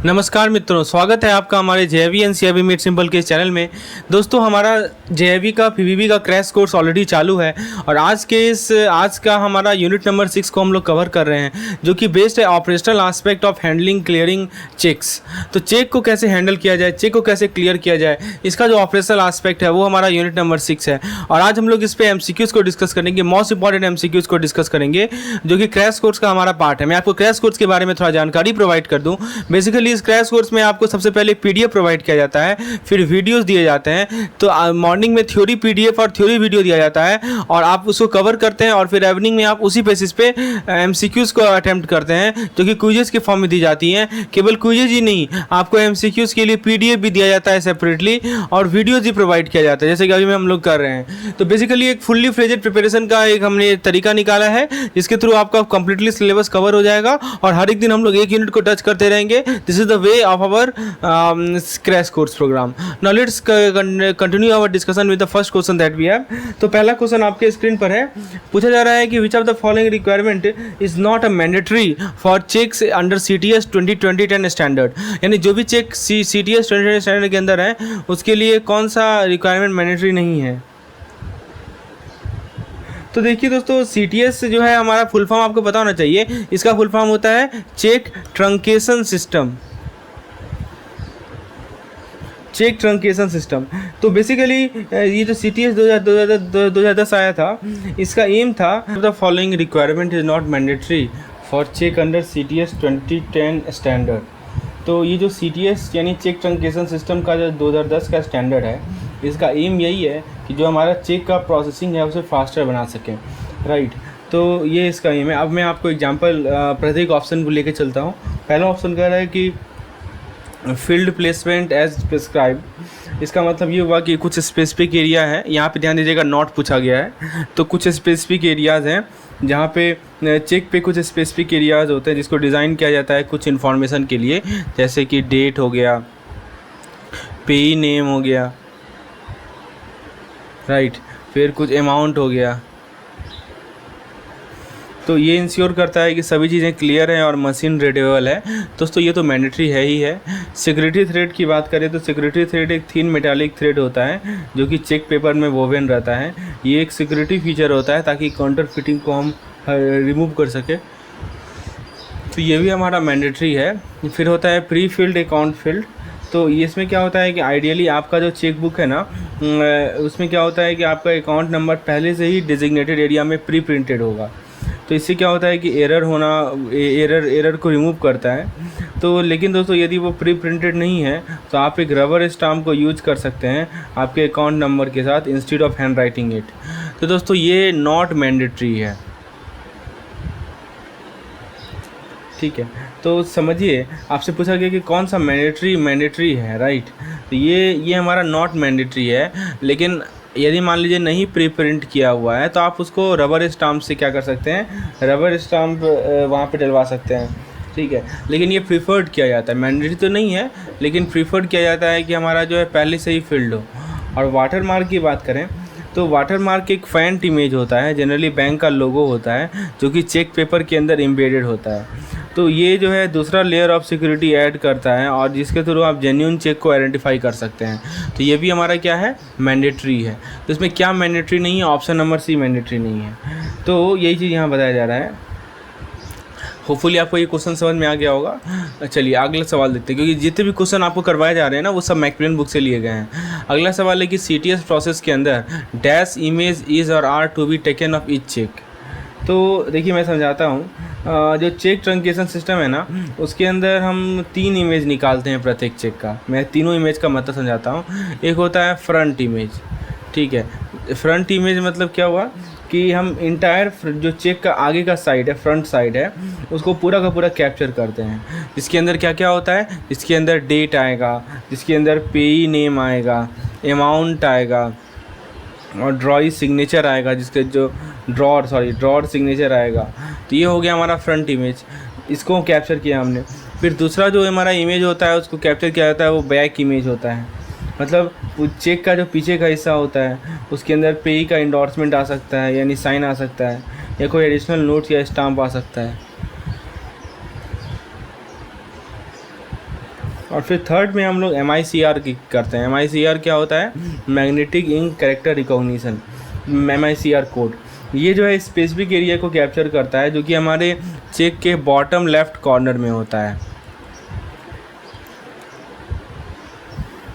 नमस्कार मित्रों, स्वागत है आपका हमारे JEE and CIB made simple के इस चैनल में। दोस्तों, हमारा जेईई का पीवीबी का क्रैश कोर्स ऑलरेडी चालू है और आज का हमारा यूनिट नंबर 6 को हम लोग कवर कर रहे हैं, जो कि बेस्ड है operational aspect of handling clearing cheques. तो चेक को कैसे हैंडल किया जाए, चेक को कैसे क्लियर किया जाए, इसका जो ऑपरेशनल एस्पेक्ट है वो हमारा यूनिट नंबर 6 है। और आज हम लोग इस पर एमसीक्यूज़ को डिस्कस करेंगे, मोस्ट इंपॉर्टेंट एमसीक्यूज़ को डिस्कस करेंगे, जो कि क्रैश कोर्स का हमारा पार्ट है। मैं आपको क्रैश कोर्स के बारे में थोड़ा जानकारी प्रोवाइड कर दूँ। बेसिकली इस क्रैश कोर्स में आपको सबसे पहले पीडीएफ प्रोवाइड किया जाता है, फिर वीडियोस दिए जाते हैं। तो मॉर्निंग में थ्योरी पीडीएफ और थ्योरी वीडियो दिया जाता है और आप उसको कवर करते हैं, और फिर इवनिंग में आप उसी बेसिस पे एमसीक्यूज़ को अटेम्प्ट करते हैं, जो कि क्विजेस के फॉर्म में दी जाती हैं। केवल क्विजेज ही नहीं, आपको एमसीक्यूज़ के लिए पीडीएफ भी दिया जाता है सेपरेटली, और वीडियोज भी प्रोवाइड किया जाता है, जैसे कि अभी हम लोग कर रहे हैं। तो बेसिकली एक फुल्ली फ्लेजेड प्रिपरेशन का एक हमने तरीका निकाला है, जिसके थ्रू आपका कंप्लीटली सिलेबस कवर हो जाएगा और हर एक दिन हम लोग एक यूनिट को टच करते रहेंगे। This is the way of our crash course program. Now let's continue our discussion with the first question that we have. तो पहला क्वेश्चन आपके स्क्रीन पर है, पूछा जा रहा है कि which of the following requirement is not a mandatory for checks under CTS 2020-10 standard। यानी जो भी चेक CTS 2020 स्टैंडर्ड के अंदर है, उसके लिए कौन सा रिक्वायरमेंट मैंडेटरी नहीं है। तो देखिए दोस्तों, CTS जो है हमारा फुल फॉर्म आपको पता होना चाहिए। इसका फुल फॉर्म होता है cheque truncation system, cheque truncation system. तो बेसिकली ये जो CTS 2010 आया था, इसका एम था the following requirement is not mandatory for cheque under CTS 2010 standard. तो ये जो CTS यानी चेक ट्रंकेशन सिस्टम का जो 2010 का स्टैंडर्ड है, इसका एम यही है कि जो हमारा चेक का प्रोसेसिंग है उसे फास्टर बना सकें, राइट। तो ये इसका एम है। अब मैं आपको एग्जांपल प्रत्येक ऑप्शन को लेकर चलता हूँ। पहला ऑप्शन कह रहा है कि फील्ड प्लेसमेंट एज प्रिस्क्राइब। इसका मतलब ये हुआ कि कुछ स्पेसिफिक एरिया है, यहाँ पे ध्यान दीजिएगा, नॉट पूछा गया है। तो कुछ स्पेसिफिक एरियाज़ हैं जहाँ पे चेक पे कुछ स्पेसिफिक एरियाज़ होते हैं जिसको डिज़ाइन किया जाता है कुछ इन्फॉर्मेशन के लिए, जैसे कि डेट हो गया, पेई नेम हो गया, राइट, फिर कुछ अमाउंट हो गया। तो ये इंश्योर करता है कि सभी चीज़ें क्लियर हैं और मशीन रीडेबल है। दोस्तों, ये तो मैंडेटरी है ही है। सिक्योरिटी थ्रेड की बात करें तो सिक्योरिटी थ्रेड एक थिन मेटालिक थ्रेड होता है जो कि चेक पेपर में वोवेन रहता है। ये एक सिक्योरिटी फीचर होता है ताकि काउंटर फिटिंग को हम रिमूव कर सके। तो ये भी हमारा मैंडेटरी है। फिर होता है प्री फिल्ड अकाउंट फील्ड। तो ये इसमें क्या होता है कि आइडियली आपका जो चेक बुक है ना, उसमें क्या होता है कि आपका अकाउंट नंबर पहले से ही डिजिग्नेटेड एरिया में प्री प्रिंटेड होगा। तो इससे क्या होता है कि एरर को रिमूव करता है। तो लेकिन दोस्तों, यदि वो प्री प्रिंटेड नहीं है तो आप एक रबर स्टाम्प को यूज कर सकते हैं आपके अकाउंट नंबर के साथ instead of hand writing it. तो दोस्तों, ये नॉट मैंडेटरी है, ठीक है। तो समझिए, आपसे पूछा गया कि कौन सा मैंडेटरी है, राइट। तो ये हमारा नॉट मैंडेटरी है। लेकिन यदि मान लीजिए नहीं प्री प्रिंट किया हुआ है तो आप उसको रबर स्टाम्प से क्या कर सकते हैं, रबर स्टाम्प वहाँ पे डलवा सकते हैं, ठीक है। लेकिन ये प्रीफर्ड किया जाता है, मैंडेटरी तो नहीं है, लेकिन प्रीफर्ड किया जाता है कि हमारा जो है पहले से ही फिल्ड हो। और वाटर मार्क की बात करें तो वाटर मार्क एक फैंट इमेज होता है, जनरली बैंक का लोगो होता है, जो कि चेक पेपर के अंदर एम्बेडेड होता है। तो ये जो है दूसरा लेयर ऑफ सिक्योरिटी ऐड करता है और जिसके थ्रू आप जेन्युइन चेक को आइडेंटिफाई कर सकते हैं। तो ये भी हमारा क्या है, मैंडेटरी है। तो इसमें क्या मैंडेटरी नहीं है, ऑप्शन नंबर सी मैंडेटरी नहीं है। तो यही चीज़ यहाँ बताया जा रहा है। होपफुली आपको ये क्वेश्चन समझ में आ गया होगा। चलिए अगला सवाल देखते हैं, क्योंकि जितने भी क्वेश्चन आपको करवाए जा रहे हैं ना, वो सब मैकमिलन बुक से लिए गए हैं। अगला सवाल है कि CTS प्रोसेस के अंदर डैश इमेज इज़ और are to be taken of each cheque. तो देखिए मैं समझाता हूँ। जो चेक ट्रंकेशन सिस्टम है ना, उसके अंदर हम 3 इमेज निकालते हैं प्रत्येक चेक का। मैं तीनों इमेज का मतलब समझाता हूँ। एक होता है फ्रंट इमेज, ठीक है। फ्रंट इमेज मतलब क्या हुआ कि हम इंटायर जो चेक का आगे का साइड है, फ्रंट साइड है, उसको पूरा का पूरा कैप्चर करते हैं। इसके अंदर क्या क्या होता है, इसके अंदर डेट आएगा, जिसके अंदर पेई नेम आएगा, अमाउंट आएगा और ड्रॉई सिग्नेचर आएगा, जिसके जो ड्रॉर सिग्नेचर आएगा। तो ये हो गया हमारा फ्रंट इमेज, इसको कैप्चर किया हमने। फिर दूसरा जो हमारा इमेज होता है उसको कैप्चर किया जाता है, वो बैक इमेज होता है। मतलब चेक का जो पीछे का हिस्सा होता है उसके अंदर पेई का इंडोर्समेंट आ सकता है, यानी साइन आ सकता है, या कोई एडिशनल नोट या स्टाम्प आ सकता है। और फिर थर्ड में हम लोग MICR की करते हैं। MICR क्या होता है? Magnetic ink character recognition, MICR code. ये जो है स्पेसिफिक एरिया को कैप्चर करता है जो कि हमारे चेक के बॉटम लेफ्ट कॉर्नर में होता है,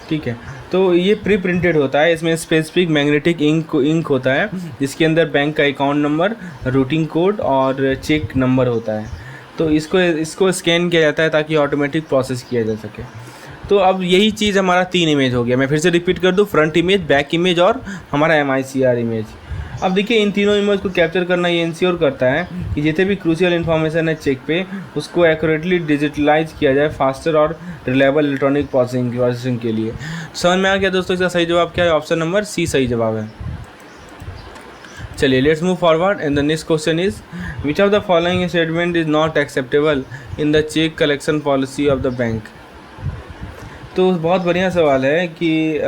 ठीक है। तो ये प्री प्रिंटेड होता है, इसमें स्पेसिफिक मैग्नेटिक इंक होता है जिसके अंदर बैंक का अकाउंट नंबर, रूटिंग कोड और चेक नंबर होता है। तो इसको स्कैन किया जाता है ताकि ऑटोमेटिक प्रोसेस किया जा सके। तो अब यही चीज़ हमारा 3 इमेज हो गया। मैं फिर से रिपीट कर दूँ, फ्रंट इमेज, बैक इमेज और हमारा MICR इमेज। अब देखिए इन तीनों इमेज को कैप्चर करना ये इंश्योर करता है कि जितने भी क्रूशियल इन्फॉर्मेशन है चेक पे उसको एक्यूरेटली डिजिटलाइज किया जाए फास्टर और रिलायबल इलेक्ट्रॉनिक प्रोसेसिंग के लिए। समझ में आ गया दोस्तों? इसका सही जवाब क्या है? ऑप्शन नंबर सी सही जवाब है। चलिए let's move forward and the next question is which of the following statement is not acceptable in the cheque collection policy of the bank. तो बहुत बढ़िया सवाल है कि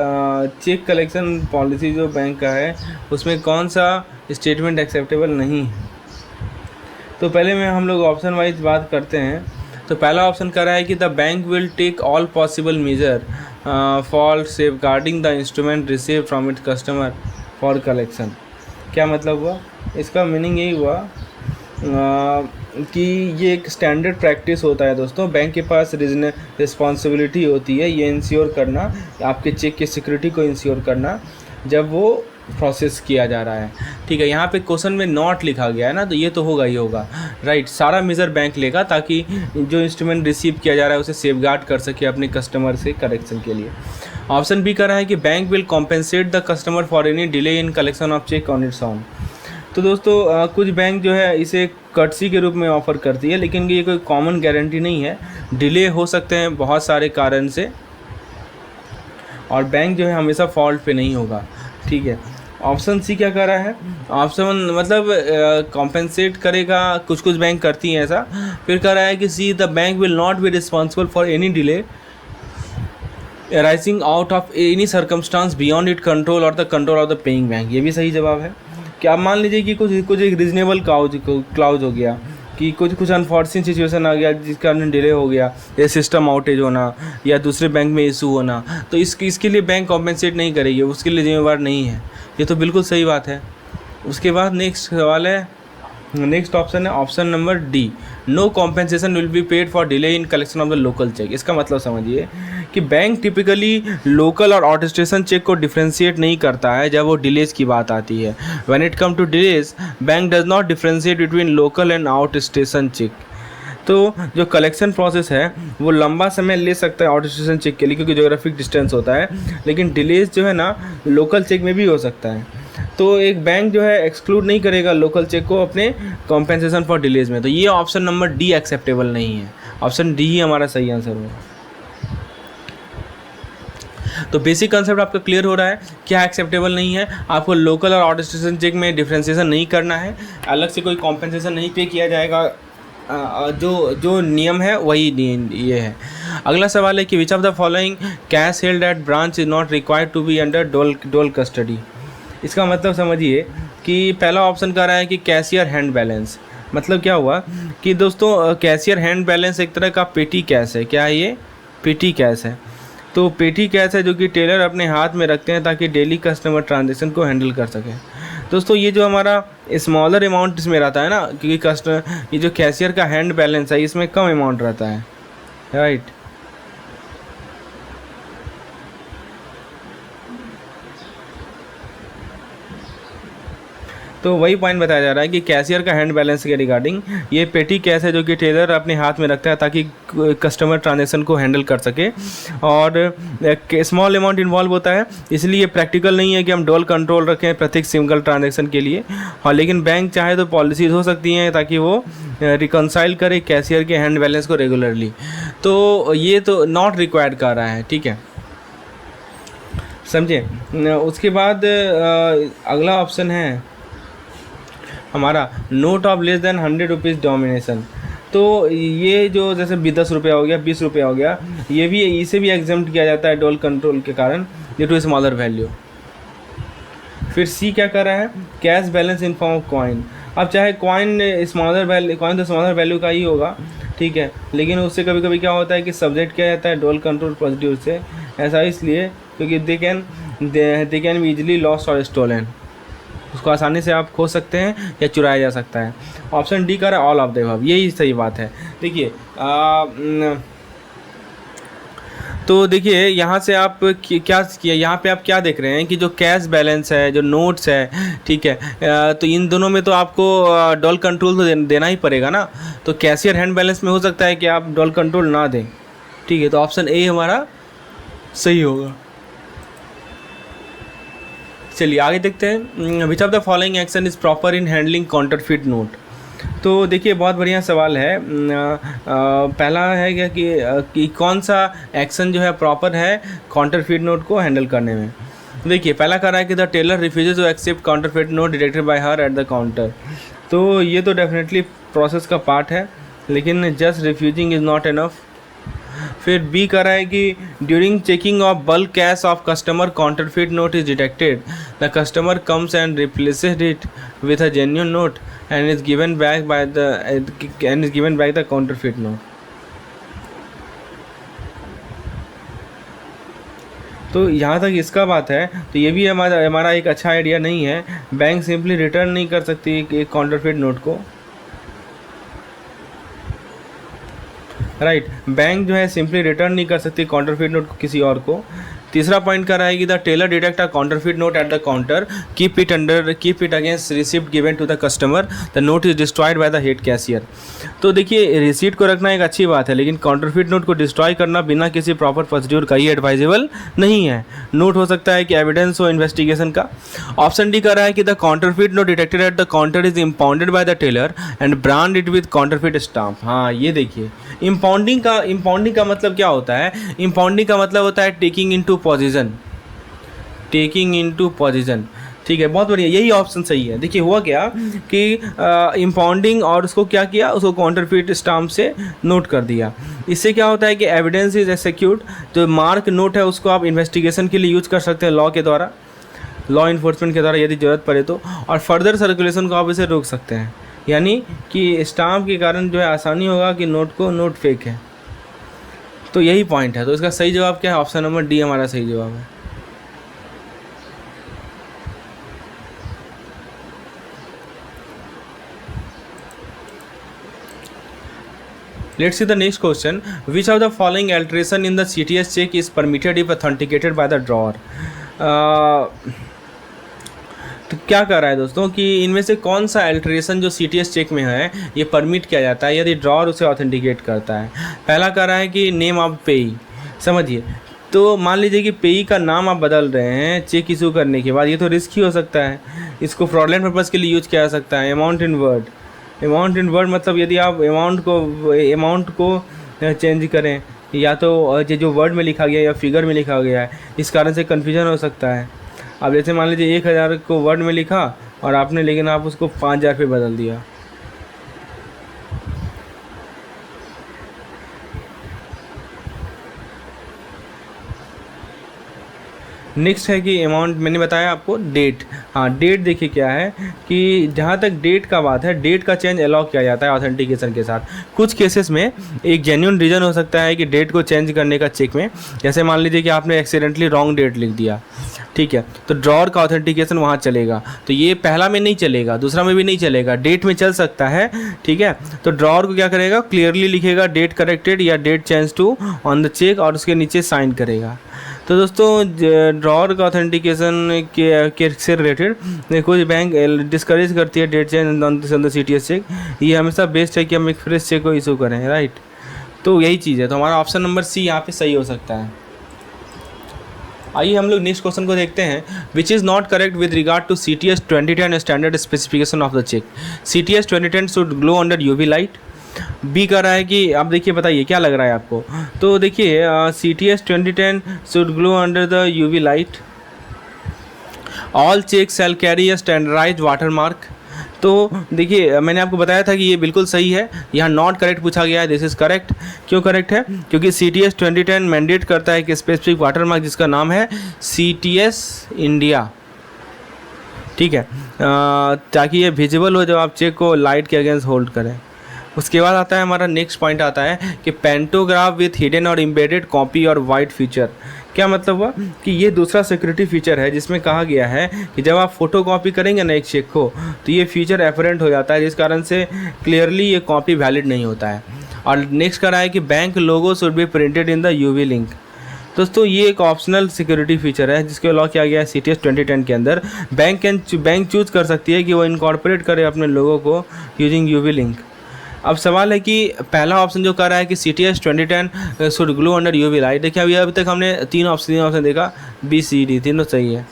चेक कलेक्शन पॉलिसी जो बैंक का है उसमें कौन सा स्टेटमेंट एक्सेप्टेबल नहीं है। तो पहले में हम लोग ऑप्शन वाइज बात करते हैं। तो पहला ऑप्शन कह रहा है कि the bank will take all possible measure for safeguarding the instrument receive from its customer for collection. क्या मतलब हुआ? इसका मीनिंग यही हुआ कि ये एक स्टैंडर्ड प्रैक्टिस होता है दोस्तों, बैंक के पास रिस्पॉन्सिबिलिटी होती है ये इंश्योर करना, आपके चेक की सिक्योरिटी को इंश्योर करना जब वो प्रोसेस किया जा रहा है, ठीक है। यहाँ पे क्वेश्चन में नॉट लिखा गया है ना, तो ये तो होगा ही होगा, राइट। सारा मेजर बैंक लेगा ताकि जो इंस्ट्रूमेंट रिसीव किया जा रहा है उसे सेफगार्ड कर सके अपने कस्टमर से करेक्शन के लिए। ऑप्शन बी कर रहा है कि bank will compensate the customer for any delay in collection of cheque on its on. तो दोस्तों कुछ बैंक जो है इसे कर्टसी के रूप में ऑफ़र करती है, लेकिन ये कोई कॉमन गारंटी नहीं है। डिले हो सकते हैं बहुत सारे कारण से, और बैंक जो है हमेशा फॉल्ट पे नहीं होगा, ठीक है। ऑप्शन सी क्या कर रहा है? ऑप्शन मतलब कॉम्पेंसेट करेगा, कुछ कुछ बैंक करती हैं ऐसा। फिर कह रहा है कि see the bank will not be responsible for any delay arising out of any circumstance beyond its control or the control of the paying bank। ये भी सही जवाब है। क्या मान लीजिए कि कुछ एक रीजनेबल क्लाउज हो गया कि कुछ अनफॉर्चुनेट सिचुएशन आ गया जिस कारण डिले हो गया, या सिस्टम आउटेज होना या दूसरे बैंक में इशू होना, तो इसके लिए बैंक कॉम्पेंसेट नहीं करेगी, उसके लिए जिम्मेवार नहीं है। ये तो बिल्कुल सही बात है। उसके बाद नेक्स्ट सवाल है, नेक्स्ट ऑप्शन है option number D, no compensation will be paid for delay in collection of the local cheque. इसका मतलब समझिए कि बैंक टिपिकली लोकल और आउट स्टेशन चेक को डिफ्रेंशिएट नहीं करता है जब वो डिलेज की बात आती है। When it come to delays bank does not differentiate between local and outstation cheque. तो जो कलेक्शन प्रोसेस है वो लंबा समय ले सकता है आउट स्टेशन चेक के लिए क्योंकि ज्योग्राफिक डिस्टेंस होता है, लेकिन डिलेज जो है ना लोकल चेक में भी हो सकता है। तो एक बैंक जो है एक्सक्लूड नहीं करेगा लोकल चेक को अपने कॉम्पेंसेशन फॉर डिलेज में। तो ये ऑप्शन नंबर डी एक्सेप्टेबल नहीं है, ऑप्शन डी ही हमारा सही आंसर होगा। तो बेसिक कंसेप्ट आपका क्लियर हो रहा है, क्या एक्सेप्टेबल नहीं है। आपको लोकल और आउट स्टेशन चेक में डिफ्रेंशिएशन नहीं करना है, अलग से कोई कॉम्पेंसेशन नहीं पे किया जाएगा, जो नियम है वही ये है। अगला सवाल है कि which of the following cash held at branch is not required to be under dual custody. इसका मतलब समझिए कि पहला ऑप्शन कह रहा है कि कैशियर हैंड बैलेंस। मतलब क्या हुआ कि दोस्तों कैशियर हैंड बैलेंस एक तरह का पेटी कैश है। क्या है ये? पेटी कैश है। तो पेटी कैश है जो कि टेलर अपने हाथ में रखते हैं ताकि डेली कस्टमर ट्रांजेक्शन को हैंडल कर सकें। दोस्तों ये जो हमारा स्मॉलर अमाउंट इसमें रहता है ना, क्योंकि कस्टमर ये जो कैशियर का हैंड बैलेंस है इसमें कम अमाउंट रहता है, राइट। तो वही पॉइंट बताया जा रहा है कि कैशियर का हैंड बैलेंस के रिगार्डिंग ये पेटी कैश है जो कि टेलर अपने हाथ में रखता है ताकि कस्टमर ट्रांजेक्शन को हैंडल कर सके, और स्मॉल अमाउंट इन्वॉल्व होता है, इसलिए ये प्रैक्टिकल नहीं है कि हम डोल कंट्रोल रखें प्रत्येक सिंगल ट्रांजेक्शन के लिए। हाँ, लेकिन बैंक चाहे तो पॉलिसीज़ हो सकती हैं ताकि वो रिकनसाइल करे कैशियर के हैंड बैलेंस को रेगुलरली। तो ये तो नॉट रिक्वायर्ड कर रहा है, ठीक है, समझे। उसके बाद अगला ऑप्शन है हमारा note of less than 100 rupees domination. तो ये जो जैसे 10 रुपया हो गया, 20 रुपया हो गया, ये भी इसे भी एग्जाम्प्ट किया जाता है डोल कंट्रोल के कारण ड्यू टू स्मॉलर वैल्यू। फिर सी क्या कर रहा है? Cash balance in form of coin. अब चाहे कॉइन स्मॉलर वैल्यू, कॉइन तो स्मॉलर वैल्यू का ही होगा, ठीक है, लेकिन उससे कभी कभी क्या होता है कि सब्जेक्ट क्या रहता है डोल कंट्रोल प्रोसीड्यूर से। ऐसा इसलिए क्योंकि they can be easily lost और स्टोलन, उसको आसानी से आप खो सकते हैं या चुराया जा सकता है। ऑप्शन डी का है ऑल ऑफ द अबव, यही सही बात है। देखिए तो देखिए यहाँ से आप क्या किया, यहाँ पे आप क्या देख रहे हैं कि जो कैश बैलेंस है, जो नोट्स है, ठीक है, तो इन दोनों में तो आपको डॉल कंट्रोल तो देना ही पड़ेगा ना। तो कैशियर हैंड बैलेंस में हो सकता है कि आप डॉल कंट्रोल ना दें, ठीक है, तो ऑप्शन ए हमारा सही होगा। चलिए आगे देखते हैं, विच of the following action is proper in handling counterfeit note. तो देखिए बहुत बढ़िया सवाल है। पहला है क्या कि कौन सा एक्शन जो है प्रॉपर है काउंटरफिट नोट को हैंडल करने में। देखिए पहला कह रहा है कि the teller refuses to accept counterfeit note detected by her at the counter. तो ये तो डेफिनेटली प्रोसेस का पार्ट है, लेकिन just refusing is not enough. फिर बी कर रहा है कि during checking of bulk cash of customer counterfeit note is detected, the customer comes and replaces it with a genuine note and is given back the counterfeit note। तो यहाँ तक इसका बात है, तो ये भी हमारा एक अच्छा आइडिया नहीं है। बैंक सिंपली रिटर्न नहीं कर सकती एक काउंटरफिट नोट को, राइट। बैंक जो है सिंपली रिटर्न नहीं कर सकती काउंटरफिट नोट को किसी और को। तीसरा पॉइंट कर रहा है कि the teller detect a counterfeit note at the counter, keep it against receipt given to the customer, the note is destroyed by the head cashier. तो देखिए रिसीट को रखना एक अच्छी बात है, लेकिन काउंटरफिट नोट को डिस्ट्रॉय करना बिना किसी प्रॉपर प्रोसीड्यूर का ही एडवाइजेबल नहीं है। नोट हो सकता है कि एविडेंस हो इन्वेस्टिगेशन का। ऑप्शन डी कर रहा है कि the counterfeit note detected at the counter is impounded by the teller and brand it with counterfeit stamp. हाँ ये देखिए इम्पाउंडिंग का मतलब क्या होता है। इम्पाउंडिंग का मतलब होता है टेकिंग इनटू पोजीशन, ठीक है, बहुत बढ़िया, यही ऑप्शन सही है। देखिए हुआ क्या कि इम्पाउंडिंग और उसको क्या किया, उसको काउंटरफिट स्टाम्प से नोट कर दिया। इससे क्या होता है कि एविडेंस इज एक्सिक्यूट, जो मार्क नोट है उसको आप इन्वेस्टिगेशन के लिए यूज कर सकते हैं, लॉ इन्फोर्समेंट के द्वारा यदि ज़रूरत पड़े तो, और फर्दर सर्कुलेशन को आप इसे रोक सकते हैं। यानी कि स्टाम्प के कारण जो है आसानी होगा कि नोट फेक है। तो यही पॉइंट है। तो इसका सही जवाब क्या है, ऑप्शन नंबर डी हमारा सही जवाब है। Let's see the next question. Which of the following alteration in the CTS check is permitted if authenticated by the drawer? तो क्या कर रहा है दोस्तों कि इनमें से कौन सा अल्टरेशन जो CTS चेक में है ये परमिट किया जाता है यदि ड्रॉअर उसे ऑथेंटिकेट करता है। पहला कर रहा है कि नेम ऑफ पेई, समझिए, तो मान लीजिए कि पेई का नाम आप बदल रहे हैं चेक इशू करने के बाद, ये तो रिस्की हो सकता है, इसको फ्रॉडलेंट पर्पज़ के लिए यूज किया जा सकता है। अमाउंट इन वर्ड मतलब यदि आप अमाउंट को चेंज करें, या तो जो वर्ड में लिखा गया या फिगर में लिखा गया है, इस कारण से कन्फ्यूजन हो सकता है। अब जैसे मान लीजिए 1000 को वर्ड में लिखा और आपने, लेकिन आप उसको 5000 पे बदल दिया। नेक्स्ट है कि अमाउंट, मैंने बताया आपको डेट। हाँ डेट देखिए क्या है कि जहाँ तक डेट का बात है, डेट का चेंज अलाउ किया जाता है ऑथेंटिकेशन के साथ। कुछ केसेस में एक जेन्युइन रीज़न हो सकता है कि डेट को चेंज करने का चेक में, जैसे मान लीजिए कि आपने एक्सीडेंटली रॉन्ग डेट लिख दिया, ठीक है, तो ड्रॉअर का ऑथेंटिकेशन वहाँ चलेगा। तो ये पहला में नहीं चलेगा, दूसरा में भी नहीं चलेगा, डेट में चल सकता है, ठीक है। तो ड्रॉअर को क्या करेगा, क्लियरली लिखेगा डेट करेक्टेड या date change to on the cheque और उसके नीचे साइन करेगा। तो दोस्तों ड्रॉअर का ऑथेंटिकेशन के से रिलेटेड कुछ बैंक डिस्करेज करती है date change on the CTS cheque. ये हमेशा बेस्ट है कि हम एक फ्रेश चेक को इशू करें, राइट। तो यही चीज़ है, तो हमारा ऑप्शन नंबर सी यहाँ पे सही हो सकता है। आइए हम लोग नेक्स्ट क्वेश्चन को देखते हैं। Which is not correct with regard to CTS 2010 standard specification of the cheque. CTS 2010 should glow under UV light. B कर रहा है कि आप देखिए बताइए क्या लग रहा है आपको। तो देखिए CTS 2010 should glow under the UV light. All cheque shall carry a standardised watermark. तो देखिए मैंने आपको बताया था कि ये बिल्कुल सही है, यहाँ नॉट करेक्ट पूछा गया है, दिस इज़ करेक्ट। क्यों करेक्ट है, क्योंकि CTS 2010 मैंडेट करता है कि स्पेसिफिक वाटरमार्क जिसका नाम है CTS इंडिया, ठीक है, ताकि ये विजिबल हो जब आप चेक को लाइट के अगेंस्ट होल्ड करें। उसके बाद आता है हमारा नेक्स्ट पॉइंट आता है कि पेंटोग्राफ विथ हिडन और एम्बेडेड कॉपी और वाइट फीचर। क्या मतलब हुआ कि ये दूसरा सिक्योरिटी फीचर है जिसमें कहा गया है कि जब आप फोटो कॉपी करेंगे ना एक चेक को, तो ये फीचर एफरेंट हो जाता है, जिस कारण से क्लियरली ये कॉपी वैलिड नहीं होता है। और नेक्स्ट करा है कि bank logo should be printed in the UV link. दोस्तों ये एक ऑप्शनल सिक्योरिटी फीचर है जिसके लॉ किया गया है CTS 2010 के अंदर। बैंक चूज कर सकती है कि वो इनकॉर्पोरेट करे अपने लोगों को यूजिंग यूवी लिंक। अब सवाल है कि पहला ऑप्शन जो कर रहा है कि CTS 2010 should glow under UV light. देखिए अभी तक हमने तीन ऑप्शन देखा, BCD तीनों सही है।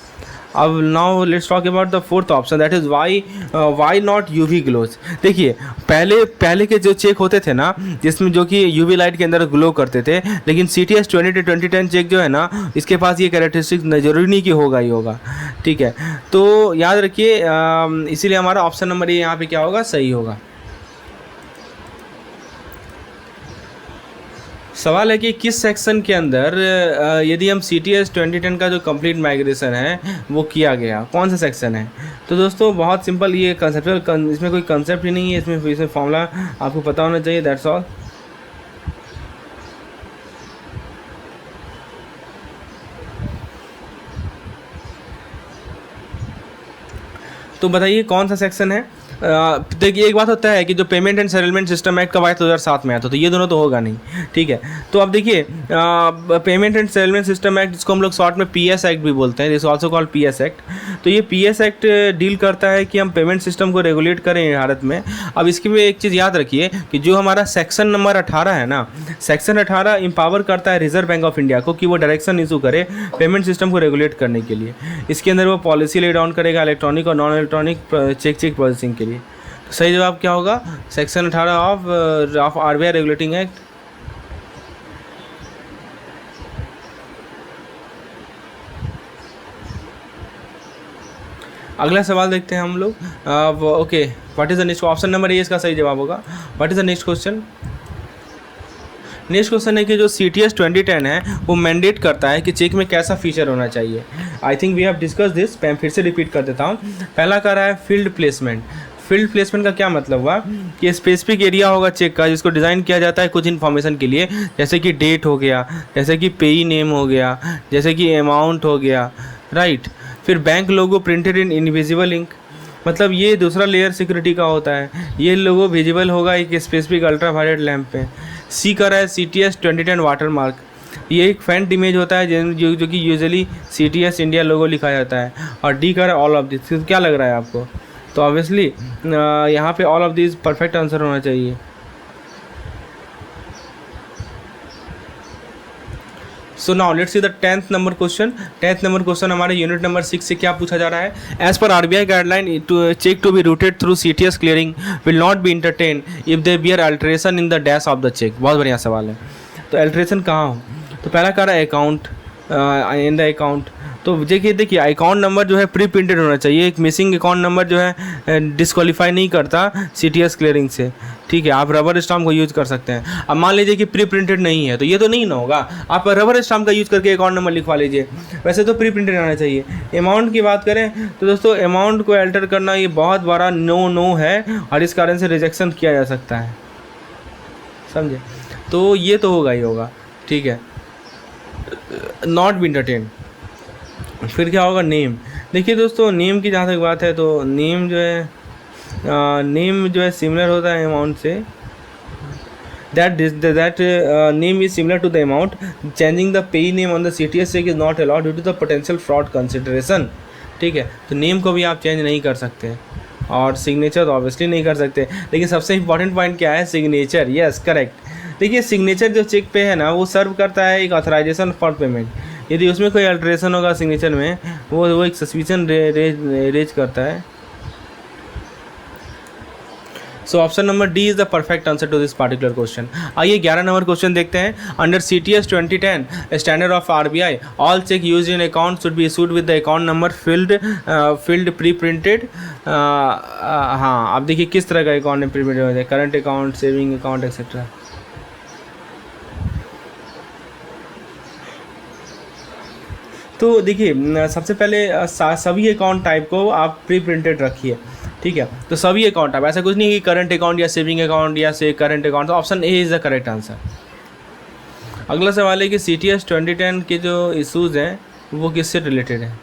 अब now let's talk about the fourth option, that is why not UV glows. देखिए पहले के जो चेक होते थे ना, जिसमें जो कि यूवी लाइट के अंदर ग्लो करते थे, लेकिन CTS 2010 चेक जो है ना, इसके पास ये कैरेक्टरिस्टिक जरूरी नहीं कि होगा ही होगा। ठीक है, तो याद रखिए, इसीलिए हमारा ऑप्शन नंबर ये यहाँ पे क्या होगा, सही होगा। सवाल है कि किस सेक्शन के अंदर यदि हम CTS 2010 का जो कंप्लीट माइग्रेशन है वो किया गया, कौन सा सेक्शन है। तो दोस्तों बहुत सिंपल, ये कंसेप्चुअल, इसमें कोई कंसेप्ट ही नहीं है, इसमें फॉर्मूला आपको पता होना चाहिए, दैट्स ऑल। तो बताइए कौन सा सेक्शन है। देखिए एक बात होता है कि जो payment and settlement system act कब आया, 2007 में आया था, तो ये दोनों तो होगा नहीं। ठीक है, तो अब देखिए payment and settlement system act, जिसको हम लोग शॉर्ट में PS एक्ट भी बोलते हैं, this also called PS act. तो ये PS एक्ट डील करता है कि हम पेमेंट सिस्टम को रेगुलेट करें भारत में। अब इसके में एक चीज़ याद रखिए कि जो हमारा सेक्शन नंबर 18 है ना, सेक्शन 18 एम्पावर करता है रिजर्व बैंक ऑफ इंडिया को कि वो डायरेक्शन इशू करे पेमेंट सिस्टम को रेगुलेट करने के लिए। इसके अंदर वो पॉलिसी ले डाउन करेगा इलेक्ट्रॉनिक और नॉन इलेक्ट्रॉनिक चेक प्रोसेसिंग के लिए। तो सही जवाब क्या होगा, section 18 of RBI regulating act. अगला सवाल देखते हैं हम लोग। Okay, what is the next, option number A इसका सही जवाब होगा। What is the next question. Next question है कि जो CTS 2010 है वो मैंडेट करता है कि चेक में कैसा फीचर होना चाहिए। I think we have discuss this, मैं फिर से रिपीट कर देता हूँ। पहला कह रहा है फील्ड प्लेसमेंट। फील्ड प्लेसमेंट का क्या मतलब हुआ कि स्पेसिफिक एरिया होगा चेक का जिसको डिज़ाइन किया जाता है कुछ इन्फॉर्मेशन के लिए, जैसे कि डेट हो गया, जैसे कि पेई नेम हो गया, जैसे कि अमाउंट हो गया, राइट। फिर bank logo printed in invisible ink, मतलब ये दूसरा लेयर सिक्योरिटी का होता है, ये लोगो विजिबल होगा एक स्पेसिफिक अल्ट्रा वायलेट लैम्प पे। सी का रहा है CTS 2010 वाटर मार्क, ये एक फैंट इमेज होता है जो कि यूजुअली CTS इंडिया लोगो लिखा जाता है। और डी का रहा है ऑल ऑफ दिस। क्या लग रहा है आपको, तो ऑब्वियसली यहाँ पे all of this perfect answer होना चाहिए। So now let's see the 10th number question. 10th number question हमारे यूनिट नंबर 6 से क्या पूछा जा रहा है। As per RBI guideline to cheque to be routed through CTS clearing will not be entertain if they bear alteration in the dash of the cheque. बहुत बढ़िया सवाल है। तो अल्ट्रेशन कहाँ हो, तो पहला कह रहा है अकाउंट, इन द अकाउंट। तो देखिए अकाउंट नंबर जो है प्री प्रिंटेड होना चाहिए। एक मिसिंग अकाउंट नंबर जो है डिस्क्वालीफाई नहीं करता CTS क्लियरिंग से। ठीक है, आप रबर स्टाम्प को यूज़ कर सकते हैं। अब मान लीजिए कि प्री प्रिंटेड नहीं है, तो ये तो नहीं ना होगा, आप रबर स्टाम्प का यूज़ करके अकाउंट नंबर लिखवा लीजिए। वैसे तो प्री प्रिंटेड आना चाहिए। अमाउंट की बात करें तो दोस्तों अमाउंट को अल्टर करना ये बहुत बड़ा नो है और इस कारण से रिजेक्शन किया जा सकता है, समझे। तो ये तो होगा ही होगा। ठीक है, नॉट बी इंटरटेन। फिर क्या होगा, नेम। देखिए दोस्तों नेम की जहाँ तक बात है तो नेम जो है सिमिलर होता है अमाउंट से। That name is similar to the amount, changing the payee name on the CTS cheque is not allowed due to the potential fraud consideration. ठीक है, तो नेम को भी आप चेंज नहीं कर सकते और सिग्नेचर तो ऑब्वियसली नहीं कर सकते। लेकिन सबसे इंपॉर्टेंट पॉइंट क्या है, सिग्नेचर। Yes correct. देखिए सिग्नेचर जो चेक पे है ना वो सर्व करता है एक ऑथराइजेशन फॉर पेमेंट। यदि उसमें कोई अल्ट्रेशन होगा सिग्नेचर में, वो एक सस्पिशन रेज करता है। So option number D is the perfect answer to this particular question. आइए 11 नंबर क्वेश्चन देखते हैं। Under CTS 2010 standard of RBI all cheque use in account should be issued with the account number field pre printed. हाँ, आप देखिए किस तरह का account pre printed हो जाए, current account, saving account etcetera. तो देखिए सबसे पहले सभी अकाउंट टाइप को आप प्री प्रिंटेड रखिए। ठीक है। तो सभी अकाउंट, अब ऐसा कुछ नहीं है कि करंट अकाउंट या सेविंग अकाउंट या से करंट अकाउंट, तो option A is the correct answer. अगला सवाल है कि CTS 2010 के जो इशूज़ हैं वो किससे रिलेटेड हैं।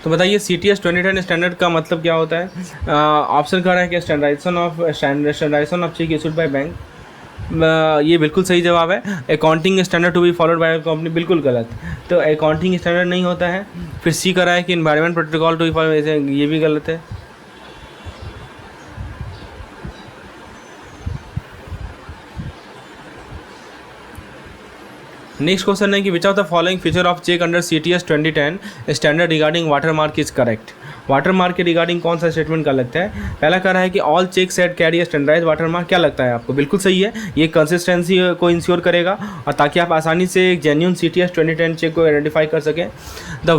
तो बताइए CTS 2010 स्टैंडर्ड का मतलब क्या होता है। ऑप्शन कह रहा है कि standardisation of cheque issued by bank, ये बिल्कुल सही जवाब है। Accounting standard to be followed by company, बिल्कुल गलत। तो अकाउंटिंग स्टैंडर्ड नहीं होता है। फिर सी कह रहा है कि environment protocol to be follow, ये भी गलत है। नेक्स्ट क्वेश्चन है कि which of the following feature of cheque under CTS 2010 standard regarding watermark is correct. Watermark के रिगार्डिंग कौन सा स्टेटमेंट का लगता है। पहला कह रहा है कि all cheque shall carry standardise watermark, क्या लगता है आपको। बिल्कुल सही है, ये कंसिस्टेंसी को इंश्योर करेगा और ताकि आप आसानी से एक जेन्यून CTS 2010 चेक को आइडेंटिफाई कर सकें। The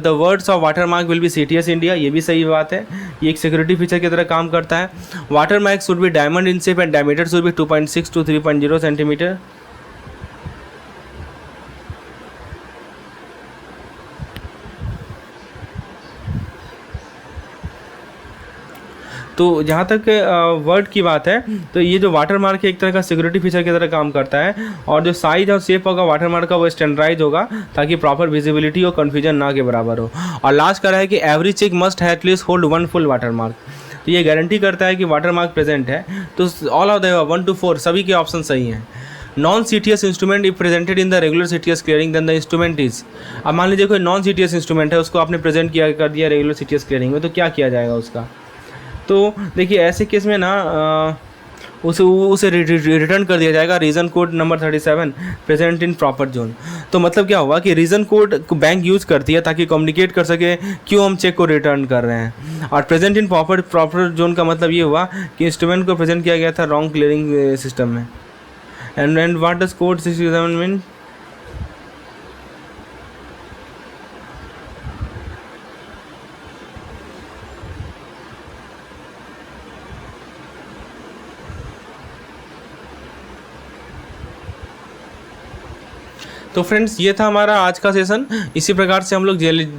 words of water mark will be CTS India, ये भी सही बात है, ये एक सिक्योरिटी फीचर की तरह काम करता है। Water mark should be diamond in shape and diameter should be 2.6 to 3.0 centimetre. तो जहाँ तक वर्ड की बात है, तो ये जो वाटर मार्क है एक तरह का सिक्योरिटी फीचर की तरह काम करता है, और जो साइज और शेप होगा वाटर मार्क का वो स्टैंडर्डाइज होगा ताकि प्रॉपर विजिबिलिटी और कन्फ्यूजन ना के बराबर हो। और लास्ट का है कि एवरी चेक मस्ट है at least hold 1 full water mark, तो ये गारंटी करता है कि वाटर मार्क प्रेजेंट है। तो ऑल ऑफ द 1 to 4 सभी के ऑप्शन सही हैं। Non CTS instrument if presented in the regular CTS clearing then the instrument is. अब मान लीजिए कोई नॉन CTS इंस्ट्रूमेंट है, उसको आपने प्रेजेंट किया कर दिया रेगुलर CTS क्लियरिंग में, तो क्या किया जाएगा उसका। तो देखिए ऐसे केस में ना उसे रिटर्न कर दिया जाएगा reason code number 37 present in proper zone. तो मतलब क्या हुआ कि रीज़न कोड को बैंक यूज़ करती है ताकि कम्युनिकेट कर सके क्यों हम चेक को रिटर्न कर रहे हैं। और प्रेजेंट इन प्रॉपर जोन का मतलब ये हुआ कि इंस्ट्रूमेंट को प्रेजेंट किया गया था रॉन्ग क्लियरिंग सिस्टम में। And what does code 67 mean. तो फ्रेंड्स ये था हमारा आज का सेशन। इसी प्रकार से हम लोग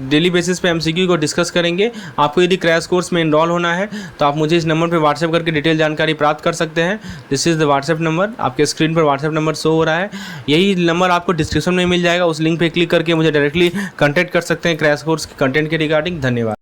डेली बेसिस पे MCQ को डिस्कस करेंगे। आपको यदि क्रैश कोर्स में इनरोल होना है तो आप मुझे इस नंबर पे व्हाट्सएप करके डिटेल जानकारी प्राप्त कर सकते हैं। This is the WhatsApp number, आपके स्क्रीन पर व्हाट्सएप नंबर शो हो रहा है। यही नंबर आपको डिस्क्रिप्शन में मिल जाएगा, उस लिंक पर क्लिक करके मुझे डायरेक्टली कॉन्टैक्ट कर सकते हैं क्रैश कोर्स के कंटेंट के रिगार्डिंग। धन्यवाद।